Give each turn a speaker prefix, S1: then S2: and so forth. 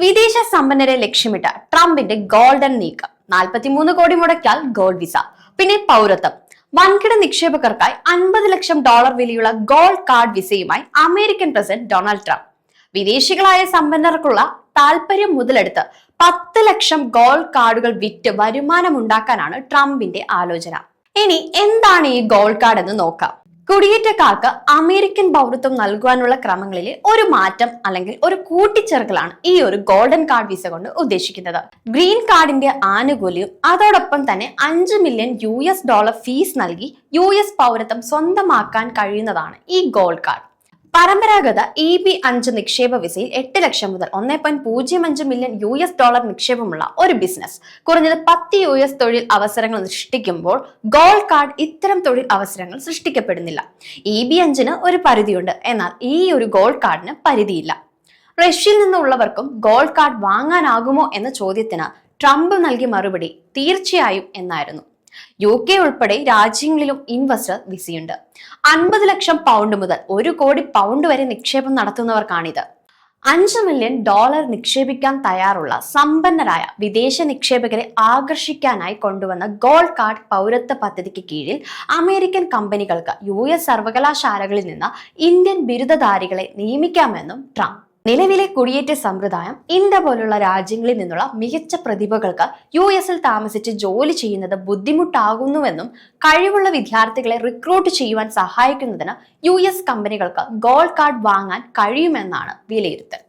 S1: വിദേശ സമ്പന്നരെ ലക്ഷ്യമിട്ട ട്രംപിന്റെ ഗോൾഡൻ നീക്കം. 43 കോടി മുടക്കിയാൽ ഗോൾഡ് വിസ, പിന്നെ പൗരത്വം. വൻകിട നിക്ഷേപകർക്കായി $50 ലക്ഷം വിലയുള്ള ഗോൾഡ് കാർഡ് വിസയുമായി അമേരിക്കൻ പ്രസിഡന്റ് ഡൊണാൾഡ് ട്രംപ്. വിദേശികളായ സമ്പന്നർക്കുള്ള താൽപര്യം മുതലെടുത്ത് 10 ലക്ഷം ഗോൾഡ് കാർഡുകൾ വിറ്റ് വരുമാനമുണ്ടാക്കാനാണ് ട്രംപിന്റെ ആലോചന. ഇനി എന്താണ് ഈ ഗോൾഡ് കാർഡ് എന്ന് നോക്കാം. കുടിയേറ്റക്കാർക്ക് അമേരിക്കൻ പൗരത്വം നൽകുവാനുള്ള ക്രമങ്ങളിലെ ഒരു മാറ്റം അല്ലെങ്കിൽ ഒരു കൂട്ടിച്ചേർക്കലാണ് ഈ ഒരു ഗോൾഡൻ കാർഡ് വിസ കൊണ്ട് ഉദ്ദേശിക്കുന്നത്. ഗ്രീൻ കാർഡിന്റെ ആനുകൂല്യം അതോടൊപ്പം തന്നെ $5 മില്യൺ ഫീസ് നൽകി US പൗരത്വം സ്വന്തമാക്കാൻ കഴിയുന്നതാണ് ഈ ഗോൾഡ് കാർഡ്. പരമ്പരാഗത EB-5 നിക്ഷേപ വിസയിൽ 8 ലക്ഷം മുതൽ $1.05 മില്യൺ നിക്ഷേപമുള്ള ഒരു ബിസിനസ് കുറഞ്ഞത് 10 US തൊഴിൽ അവസരങ്ങൾ സൃഷ്ടിക്കുമ്പോൾ ഗോൾഡ് കാർഡ് ഇത്തരം തൊഴിൽ അവസരങ്ങൾ സൃഷ്ടിക്കപ്പെടുന്നില്ല. EB-5 ഒരു പരിധിയുണ്ട്, എന്നാൽ ഈ ഒരു ഗോൾഡ് കാർഡിന് പരിധിയില്ല. റഷ്യയിൽ നിന്നുള്ളവർക്കും ഗോൾഡ് കാർഡ് വാങ്ങാനാകുമോ എന്ന ചോദ്യത്തിന് ട്രംപ് നൽകിയ മറുപടി തീർച്ചയായും എന്നായിരുന്നു. UK ഉൾപ്പെടെ രാജ്യങ്ങളിലും ഇൻവെസ്റ്റർ വിസയുണ്ട്. 50 ലക്ഷം പൗണ്ട് മുതൽ £1 കോടി വരെ നിക്ഷേപം നടത്തുന്നവർക്കാണിത്. $5 മില്യൺ നിക്ഷേപിക്കാൻ തയ്യാറുള്ള സമ്പന്നരായ വിദേശ നിക്ഷേപകരെ ആകർഷിക്കാനായി കൊണ്ടുവന്ന ഗോൾഡ് കാർഡ് പൗരത്വ പദ്ധതിക്ക് കീഴിൽ അമേരിക്കൻ കമ്പനികൾക്ക് US സർവകലാശാലകളിൽ നിന്ന് ഇന്ത്യൻ ബിരുദധാരികളെ നിയമിക്കാമെന്നും ട്രംപ്. നിലവിലെ കുടിയേറ്റ സമ്പ്രദായം ഇന്ത്യ പോലുള്ള രാജ്യങ്ങളിൽ നിന്നുള്ള മികച്ച പ്രതിഭകൾക്ക് US താമസിച്ച് ജോലി ചെയ്യുന്നത് ബുദ്ധിമുട്ടാകുന്നുവെന്നും കഴിവുള്ള വിദ്യാർത്ഥികളെ റിക്രൂട്ട് ചെയ്യുവാൻ സഹായിക്കുന്നതിന് US കമ്പനികൾക്ക് ഗോൾഡ് കാർഡ് വാങ്ങാൻ കഴിയുമെന്നാണ് വിലയിരുത്തൽ.